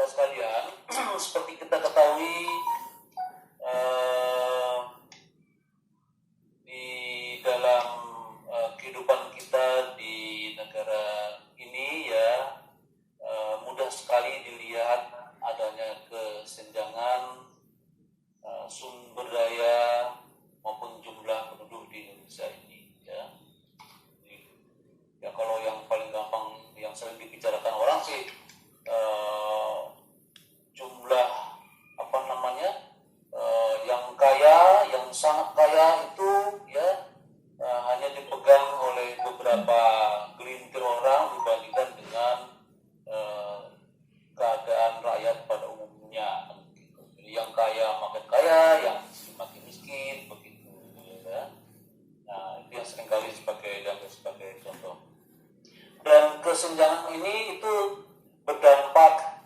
saudara sekalian, seperti kita ketahui di dalam kehidupan kita di negara ini ya, mudah sekali dilihat adanya kesenjangan sumber daya maupun jumlah penduduk di Indonesia ini ya. Ya kalau yang paling gampang yang sering dibicarakan orang sih jumlah yang kaya, yang sangat kaya itu ya hanya dipegang oleh beberapa gelintir orang dibandingkan dengan keadaan rakyat pada umumnya. Jadi yang kaya makin kaya, yang miskin makin miskin, begitu ya. Nah itu yang seringkali diambil sebagai contoh. Dan kesenjangan ini itu berdampak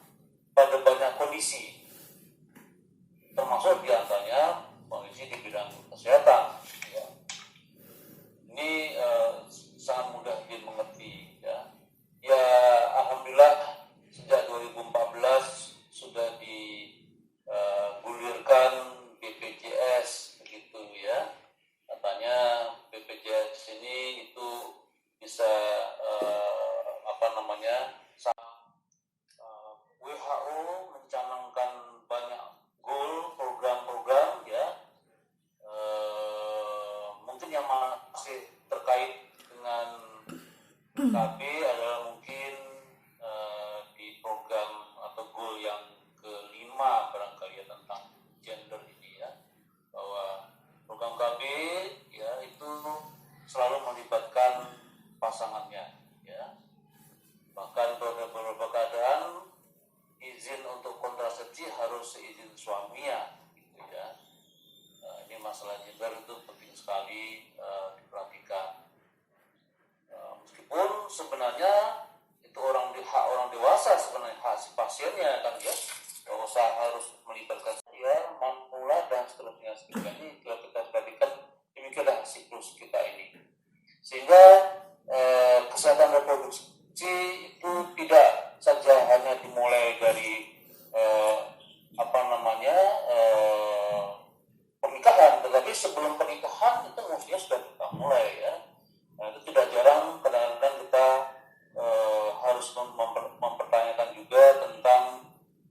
pada banyak kondisi, termasuk diantaranya kondisi di bidang kesehatan. Ya. Ini sangat mudah dimengerti. Ya. Ya, alhamdulillah sejak 2014 sudah digulirkan BPJS, begitu ya. Katanya BPJS ini itu bisa WHO mencanangkan banyak goal, program-program ya. Mungkin yang masih terkait dengan KB adalah mungkin di program atau goal yang kelima barangkali ya, tentang gender ini ya, bahwa program KB ya itu selalu melibatkan pasangannya ya. Bahkan beberapa keadaan izin untuk kontrasepsi harus seizin suaminya gitu ya. Ini masalah gender itu penting sekali diperhatikan. Meskipun sebenarnya itu hak orang dewasa, sebenarnya hak si pasiennya kan ya, bahwa harus melibatkan dia, mampulah dan seterusnya. Ini kalau kita perhatikan demikianlah siklus kita ini, sehingga kesehatan reproduksi itu tidak saja hanya dimulai dari pernikahan, tetapi sebelum pernikahan itu mestinya sudah kita mulai ya. Nah, itu tidak jarang kadang-kadang kita harus mempertanyakan juga tentang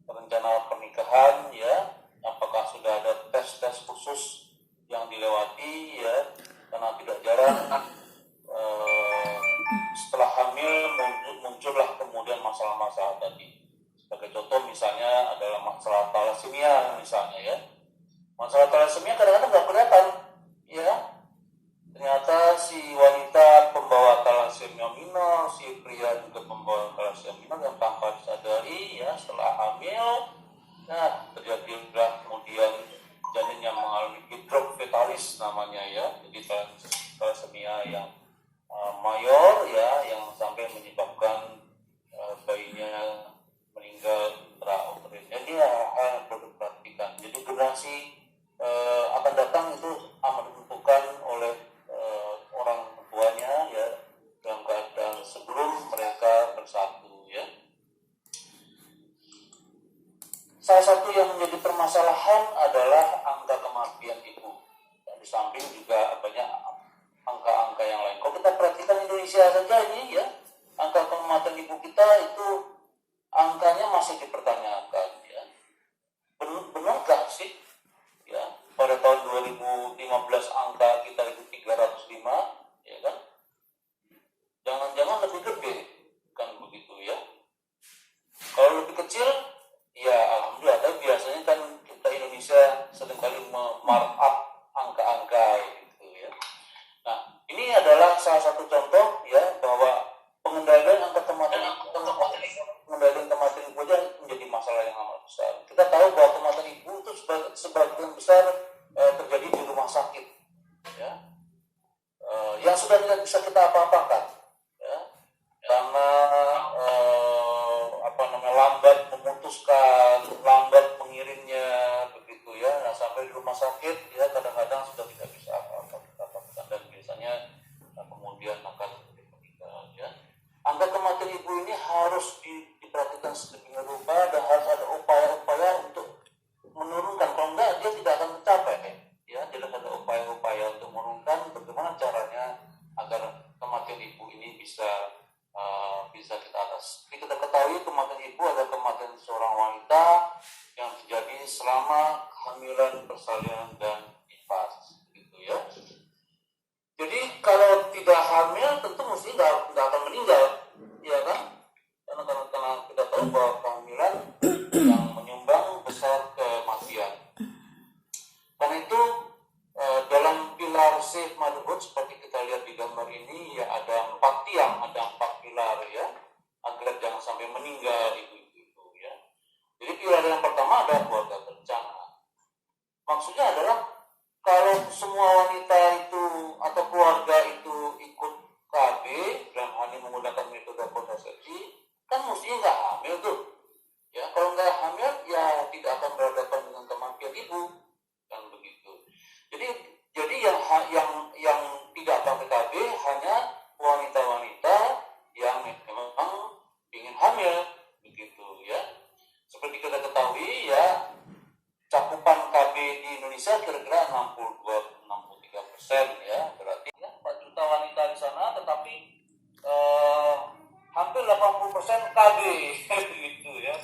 rencana pernikahan ya, apakah sudah ada tes khusus yang dilewati ya, karena tidak jarang setelah hamil muncullah kemudian masalah-masalah tadi. Sebagai contoh misalnya adalah masalah thalassemia misalnya ya. Masalah thalassemia kadang-kadang nggak kelihatan ya. Ternyata si wanita pembawa thalassemia minor, si pria juga pembawa thalassemia minor yang tanpa disadari ya, setelah hamil nah terjadilah kemudian janin yang mengalami hidrofetalis namanya ya. Jadi thalassemia yang mayor ya, yang sampai menyebabkan bayinya meninggal intrauterin. Jadi hal yang perlu diperhatikan. Jadi generasi akan datang itu amat ditentukan oleh orang tuanya ya, dalam keadaan sebelum mereka bersatu ya. Salah satu yang menjadi permasalahan adalah angka kematian ibu. Dan di samping juga banyak angka-angka yang lain. Kalau kita perhatikan Indonesia saja ini ya, angka kematian ibu kita itu angkanya masih dipertanyakan ya. Benarkah sih ya, pada tahun 2015 angka kita itu 305 ya kan? Jangan-jangan lebih gede kan begitu ya. Kalau lebih kecil ya alhamdulillah, tapi biasanya kan kita Indonesia seringkali markup angka-angka gitu ya. Nah, ini adalah salah satu contoh ya, bahwa pengendalian kematian ibu aja menjadi masalah yang amat besar. Kita tahu bahwa kematian ibu itu sebagian besar terjadi di rumah sakit ya. Yang sudah tidak bisa kita apa-apakan ya, karena lambat memutuskan, lambat mengirimnya begitu ya. Nah, sampai di rumah sakit ya kadang-kadang sudah tidak bisa apa-apa dan biasanya kemudian akan meninggal ya. Angka kematian ibu ini harus diperhatikan sedemikian rupa dan harus ada diketahui kematian ibu adalah kematian seorang wanita yang terjadi selama kehamilan, persalinan, dan nifas, gitu ya. Jadi kalau tidak hamil tentu mesti nggak akan meninggal, ya kan? Karena kita tahu bahwa kehamilan yang menyumbang besar kematian. Karena itu dalam pilar safe motherhood seperti kita lihat di gambar ini ya ada 4 tiang, ada 4 pilar ya, agar jangan sampai meninggal ibu-ibu itu ya. Jadi pilar yang pertama adalah keluarga berencana. Maksudnya adalah kalau semua wanita itu atau keluarga itu ikut KB dalam hal ini menggunakan metode kontrasepsi, kan mestinya nggak hamil tuh. Ya, kalau nggak hamil ya tidak akan berhadapan dengan kematian ibu, kan begitu. Jadi yang tidak pakai KB hanya wanita-wanita yang memang ingin hamil, begitu ya. Seperti kita ketahui ya, cakupan KB di Indonesia kira-kira 63% ya, berarti ya 4 juta wanita di sana, tetapi hampir 80% KB gitu ya.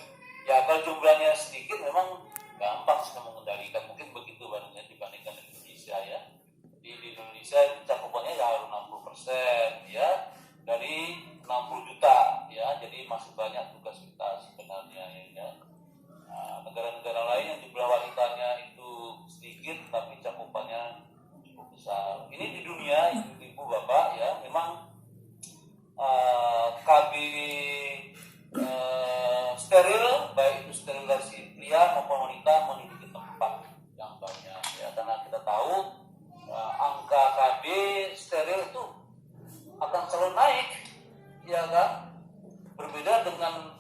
Ya kalau jumlahnya sedikit memang gampang sih mengendalikan, mungkin begitu bandingnya dibandingkan Indonesia ya. Di Indonesia cakupannya ya harus 60% ya dari 60 juta ya, jadi masih banyak tugas kita sebenarnya ya. Nah, negara-negara lain yang jumlah wanitanya itu sedikit tapi cakupannya cukup besar. Ini di dunia ibu bapak ya, memang KB steril, baik itu sterilisasi pria maupun wanita, memiliki tempat yang banyak ya, karena kita tahu angka KB steril itu akan selalu naik ya kan, berbeda dengan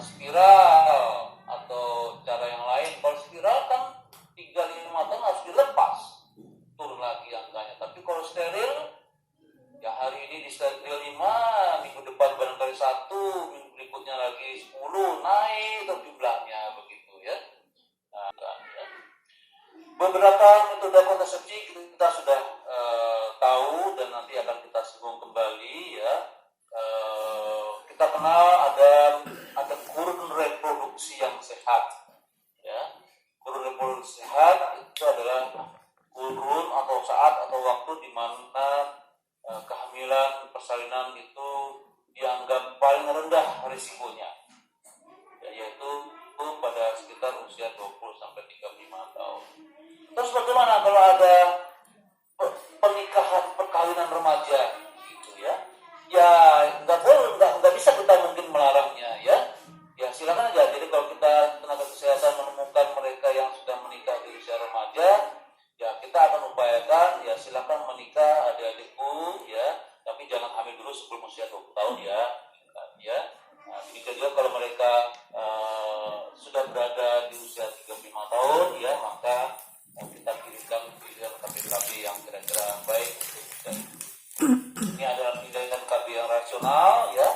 spiral atau cara yang lain. Kalau spiral kan 3-5 tahun harus dilepas turun lagi angkanya, tapi kalau steril ya hari ini di steril 5, minggu depan barangkali 1, minggu berikutnya lagi 10, naik ke jumlahnya begitu ya. Nah, ya. Beberapa metode kontrasepsi kita sudah tahu dan nanti akan kita singgung kembali ya. Kita kenal ada kurun reproduksi yang sehat ya. Kurun reproduksi sehat itu adalah kurun atau saat atau waktu di mana kehamilan, persalinan itu dianggap paling rendah risikonya ya, yaitu pada sekitar usia 20-35 tahun. Terus bagaimana kalau ada pernikahan, perkawinan remaja gitu ya? Ya nggak bisa kita mungkin melarangnya ya. Ya silakan aja. Jadi kalau kita tenaga kesehatan menemukan mereka yang sudah menikah di usia remaja, ya kita akan upayakan ya silakan menikah adik-adikku ya, tapi jangan hamil dulu sebelum usia 20 tahun ya. Ya. Nah, demikian juga kalau mereka sudah berada di usia 35 tahun ya, maka kita kirimkan pilihan KB yang kira-kira baik. Dan ini adalah pilihan KB yang rasional ya.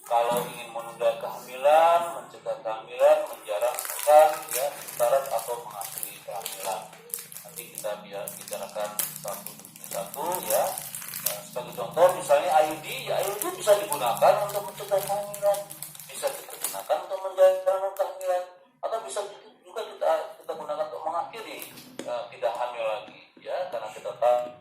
Kalau ingin menunda kehamilan, mencegah kehamilan, menjarakkan ya syarat atau mengakhiri kehamilan. Nanti kita bicarakan satu demi satu ya. Sebagai contoh misalnya IUD, ya IUD bisa digunakan untuk mencegah kehamilan, bisa kita gunakan untuk menjaga kehamilan, atau bisa juga kita gunakan untuk mengakhiri tidak hamil lagi ya, karena kita tahu